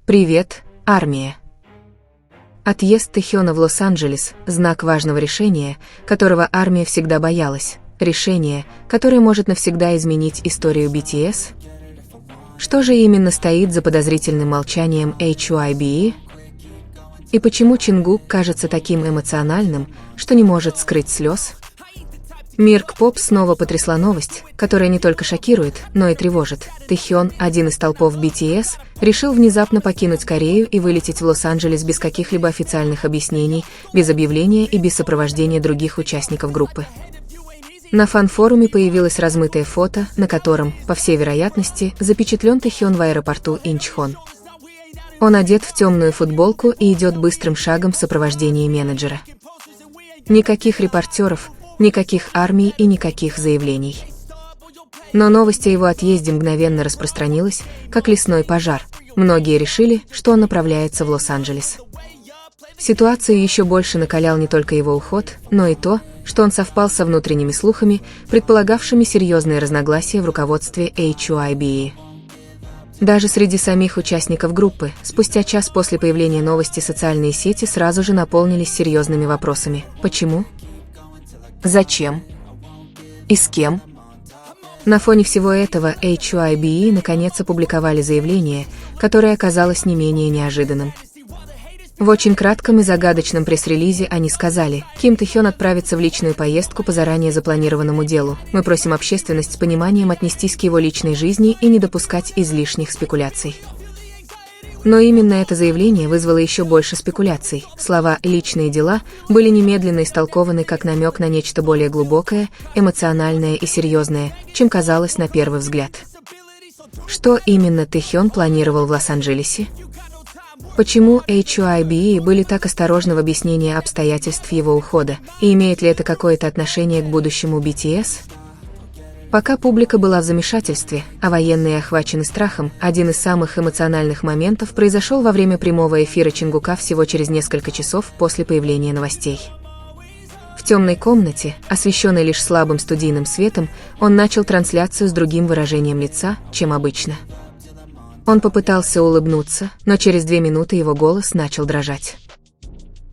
Привет, армия. Отъезд Тэхёна в Лос-Анджелес – знак важного решения, которого армия всегда боялась. Решение, которое может навсегда изменить историю BTS. Что же именно стоит за подозрительным молчанием HYBE? И почему Чингук кажется таким эмоциональным, что не может скрыть слез? Мир К-поп снова потрясла новость, которая не только шокирует, но и тревожит. Тэхён, один из толпов BTS, решил внезапно покинуть Корею и вылететь в Лос-Анджелес без каких-либо официальных объяснений, без объявления и без сопровождения других участников группы. На фан-форуме появилось размытое фото, на котором, по всей вероятности, запечатлен Тэхён в аэропорту Инчхон. Он одет в темную футболку и идет быстрым шагом в сопровождении менеджера. Никаких репортеров, никаких армий и никаких заявлений. Но новость о его отъезде мгновенно распространилась, как лесной пожар. Многие решили, что он направляется в Лос-Анджелес. Ситуацию еще больше накалял не только его уход, но и то, что он совпал со внутренними слухами, предполагавшими серьезные разногласия в руководстве HYBE. Даже среди самих участников группы, спустя час после появления новости, социальные сети сразу же наполнились серьезными вопросами. Почему? Зачем? И с кем? На фоне всего этого HYBE наконец опубликовали заявление, которое оказалось не менее неожиданным. В очень кратком и загадочном пресс-релизе они сказали: Ким Тэхён отправится в личную поездку по заранее запланированному делу. Мы просим общественность с пониманием отнестись к его личной жизни и не допускать излишних спекуляций. Но именно это заявление вызвало еще больше спекуляций. Слова «личные дела» были немедленно истолкованы как намек на нечто более глубокое, эмоциональное и серьезное, чем казалось на первый взгляд. Что именно Тэхён планировал в Лос-Анджелесе? Почему HYBE были так осторожны в объяснении обстоятельств его ухода, и имеет ли это какое-то отношение к будущему BTS? Пока публика была в замешательстве, а военные охвачены страхом, один из самых эмоциональных моментов произошел во время прямого эфира Чингука всего через несколько часов после появления новостей. В темной комнате, освещенной лишь слабым студийным светом, он начал трансляцию с другим выражением лица, чем обычно. Он попытался улыбнуться, но через 2 минуты его голос начал дрожать.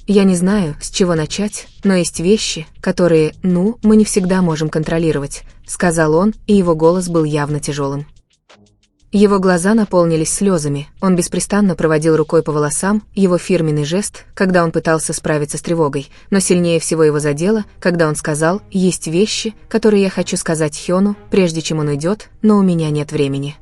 «Я не знаю, с чего начать, но есть вещи, которые, мы не всегда можем контролировать», — сказал он, и его голос был явно тяжелым. Его глаза наполнились слезами, он беспрестанно проводил рукой по волосам, его фирменный жест, когда он пытался справиться с тревогой, но сильнее всего его задело, когда он сказал: «Есть вещи, которые я хочу сказать Хёну, прежде чем он уйдет, но у меня нет времени».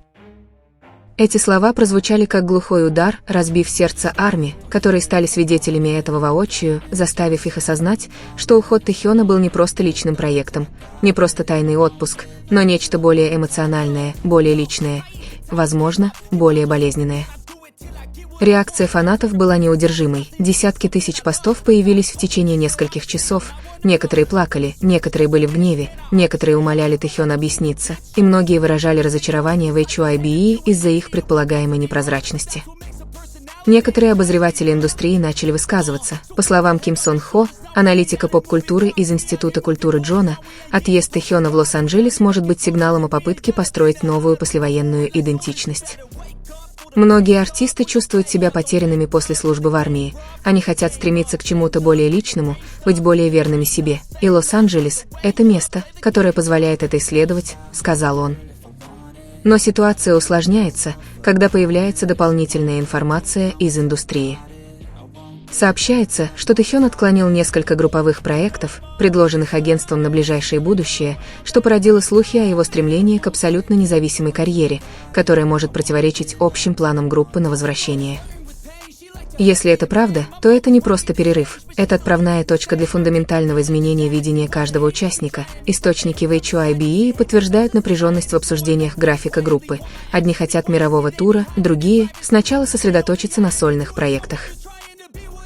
Эти слова прозвучали как глухой удар, разбив сердце армии, которые стали свидетелями этого воочию, заставив их осознать, что уход Тэхёна был не просто личным проектом, не просто тайный отпуск, но нечто более эмоциональное, более личное, возможно, более болезненное. Реакция фанатов была неудержимой, десятки тысяч постов появились в течение нескольких часов, некоторые плакали, некоторые были в гневе, некоторые умоляли Тэхёна объясниться, и многие выражали разочарование в HYBE из-за их предполагаемой непрозрачности. Некоторые обозреватели индустрии начали высказываться. По словам Ким Сон Хо, аналитика поп-культуры из Института культуры Джона, отъезд Тэхёна в Лос-Анджелес может быть сигналом о попытке построить новую послевоенную идентичность. Многие артисты чувствуют себя потерянными после службы в армии, они хотят стремиться к чему-то более личному, быть более верными себе, и Лос-Анджелес – это место, которое позволяет это исследовать, сказал он. Но ситуация усложняется, когда появляется дополнительная информация из индустрии. Сообщается, что Тэхён отклонил несколько групповых проектов, предложенных агентством на ближайшее будущее, что породило слухи о его стремлении к абсолютно независимой карьере, которая может противоречить общим планам группы на возвращение. Если это правда, то это не просто перерыв, это отправная точка для фундаментального изменения видения каждого участника. Источники в HYBE подтверждают напряженность в обсуждениях графика группы. Одни хотят мирового тура, другие – сначала сосредоточиться на сольных проектах.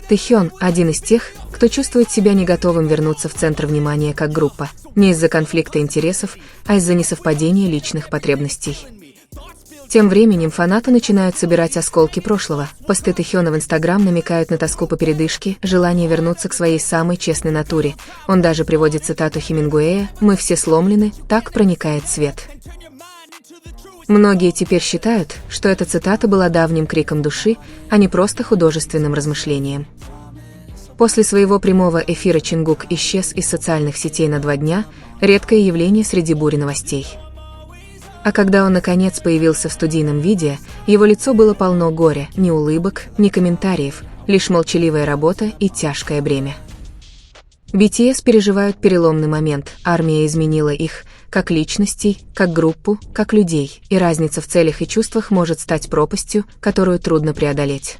Тэхён – один из тех, кто чувствует себя не готовым вернуться в центр внимания как группа, не из-за конфликта интересов, а из-за несовпадения личных потребностей. Тем временем фанаты начинают собирать осколки прошлого. Посты Тэхёна в Инстаграм намекают на тоску по передышке, желание вернуться к своей самой честной натуре. Он даже приводит цитату Хемингуэя: «Мы все сломлены, так проникает свет». Многие теперь считают, что эта цитата была давним криком души, а не просто художественным размышлением. После своего прямого эфира Чингук исчез из социальных сетей на 2 дня, редкое явление среди бури новостей. А когда он наконец появился в студийном виде, его лицо было полно горя, ни улыбок, ни комментариев, лишь молчаливая работа и тяжкое бремя. BTS переживают переломный момент, армия изменила их, как личностей, как группу, как людей, и разница в целях и чувствах может стать пропастью, которую трудно преодолеть.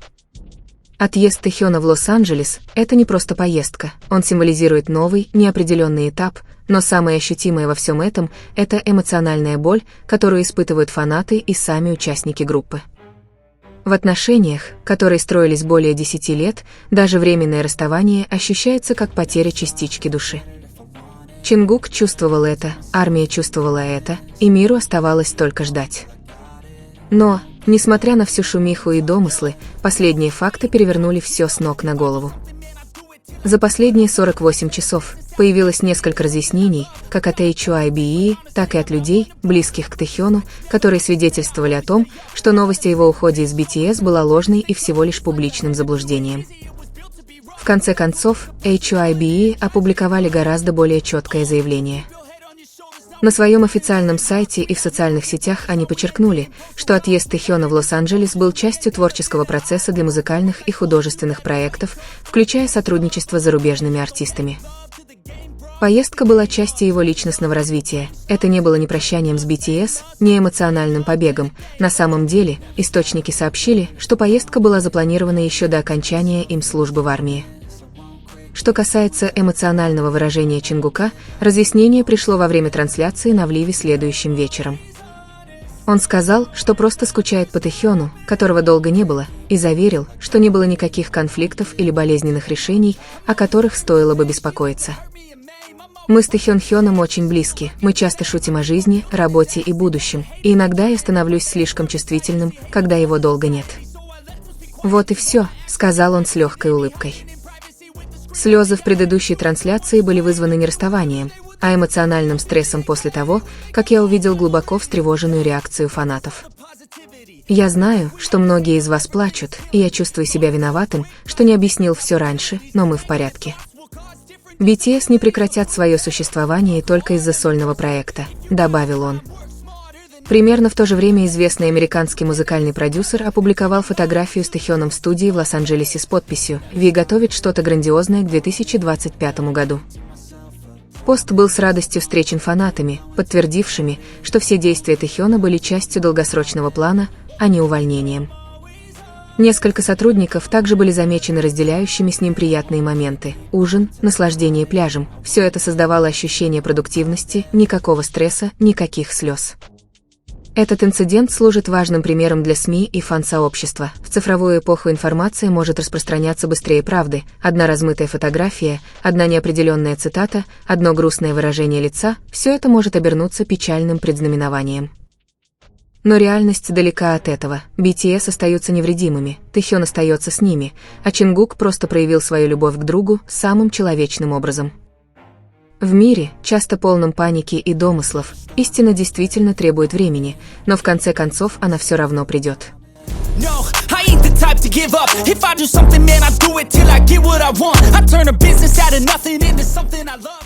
Отъезд Тэхёна в Лос-Анджелес – это не просто поездка, он символизирует новый, неопределенный этап, но самое ощутимое во всем этом – это эмоциональная боль, которую испытывают фанаты и сами участники группы. В отношениях, которые строились более 10 лет, даже временное расставание ощущается как потеря частички души. Чингук чувствовал это, армия чувствовала это, и миру оставалось только ждать. Но, несмотря на всю шумиху и домыслы, последние факты перевернули все с ног на голову. За последние 48 часов появилось несколько разъяснений, как от HYBE, так и от людей, близких к Тэхёну, которые свидетельствовали о том, что новость о его уходе из BTS была ложной и всего лишь публичным заблуждением. В конце концов, HYBE опубликовали гораздо более четкое заявление. На своем официальном сайте и в социальных сетях они подчеркнули, что отъезд Тэхёна в Лос-Анджелес был частью творческого процесса для музыкальных и художественных проектов, включая сотрудничество с зарубежными артистами. Поездка была частью его личностного развития. Это не было ни прощанием с BTS, ни эмоциональным побегом. На самом деле, источники сообщили, что поездка была запланирована еще до окончания им службы в армии. Что касается эмоционального выражения Чингука, разъяснение пришло во время трансляции на Вливе следующим вечером. Он сказал, что просто скучает по Тэхёну, которого долго не было, и заверил, что не было никаких конфликтов или болезненных решений, о которых стоило бы беспокоиться. «Мы с Тэхёном очень близки, мы часто шутим о жизни, работе и будущем, и иногда я становлюсь слишком чувствительным, когда его долго нет». «Вот и все», — сказал он с легкой улыбкой. Слезы в предыдущей трансляции были вызваны не расставанием, а эмоциональным стрессом после того, как я увидел глубоко встревоженную реакцию фанатов. «Я знаю, что многие из вас плачут, и я чувствую себя виноватым, что не объяснил все раньше, но мы в порядке. BTS не прекратят свое существование только из-за сольного проекта», — добавил он. Примерно в то же время известный американский музыкальный продюсер опубликовал фотографию с Тэхёном в студии в Лос-Анджелесе с подписью «Ви готовит что-то грандиозное к 2025 году». Пост был с радостью встречен фанатами, подтвердившими, что все действия Тэхёна были частью долгосрочного плана, а не увольнением. Несколько сотрудников также были замечены разделяющими с ним приятные моменты: ужин, наслаждение пляжем. Все это создавало ощущение продуктивности, никакого стресса, никаких слез. Этот инцидент служит важным примером для СМИ и фан-сообщества. В цифровую эпоху информация может распространяться быстрее правды. Одна размытая фотография, одна неопределенная цитата, одно грустное выражение лица – все это может обернуться печальным предзнаменованием. Но реальность далека от этого. BTS остаются невредимыми, Тэхён остается с ними, а Чингук просто проявил свою любовь к другу самым человечным образом. В мире, часто полном паники и домыслов, истина действительно требует времени, но в конце концов она все равно придет. No, I ain't the type to give up. If I do something, man, I do it till I get what I want. I turn a business out of nothing into something I love.